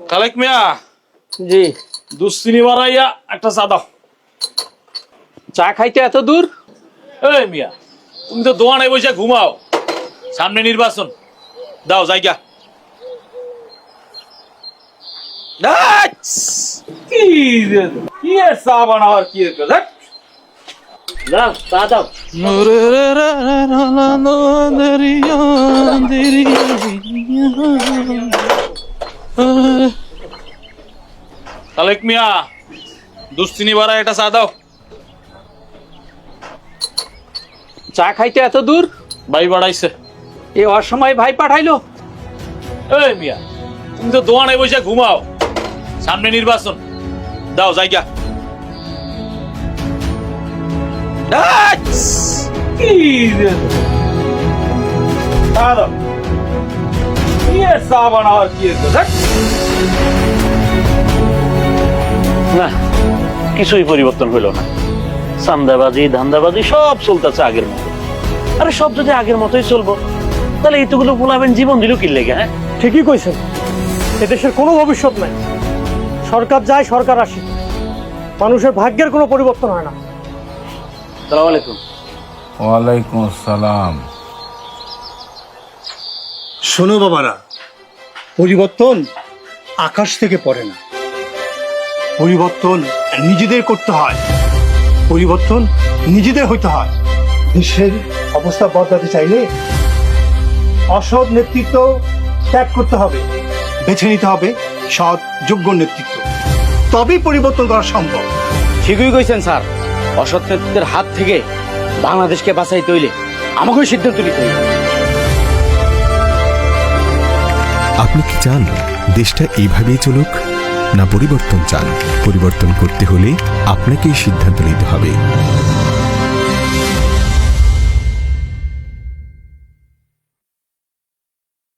খালেক মিয়া, জি। দুশ্চিনি বাড়াইয়া একটা চা দাও। চা খাইতে এত দূর? এই মিয়া, তুমি তো দোয়ানে বসে ঘুমাও, সামনে নির্বাচন, দাও জায়গা। কি রে, কি এর চা বানাওয়ার কি এর কাজ? দাও চা দাও। খালেক মিয়া, দুশ্চিনি বাড়া একটা চা দাও। চা খাইতে এত দূর? ভাই বাড়াইছে। এ অসময় ভাই পাঠাইলো? এই মিয়া, তুমি তো দোয়ানে বসে ঘুমাও, সামনে নির্বাচন, দাও জায়গা। কি রে, চা দাও। কি এর চা বানাওয়ার কি এর কাজ? না, কিছুই পরিবর্তন হইল না। চান্দাবাজি ধান্দাবাজি সব চলতেছে আগের মতো। আরে সব যদি আগের মতোই চলবো, তাহলে এইটুকুলো বলাবেন জীবন দিল কি লেগে? হ্যাঁ, ঠিকই কইছেন, এদেশের কোনো ভবিষ্যৎ নাই। সরকার যায়, সরকার আসে, মানুষের ভাগ্যের কোনো পরিবর্তন হয় না। সালাম আলাইকুম। ওয়ালাইকুম আসসালাম। শোনো বাবারা, পরিবর্তন আকাশ থেকে পড়ে না, পরিবর্তন নিজেদের করতে হয়, পরিবর্তন নিজেদের হইতে হয়। দেশের অবস্থা বদলাতে চাইলে অসৎ নেতৃত্ব ত্যাগ করতে হবে, বেছে নিতে হবে সৎ যোগ্য নেতৃত্ব, তবেই পরিবর্তন করা সম্ভব। ঠিকই কইছেন স্যার, অসৎ নেতৃত্বের হাত থেকে বাংলাদেশকে বাঁচাইতে হইলে আমাকেও সিদ্ধান্ত নিতে হইবে। আপনি কি চান দেশটা এইভাবেই চলুক, না পরিবর্তন চান? পরিবর্তন করতে হলে আপনাকেই সিদ্ধান্ত নিতে হবে।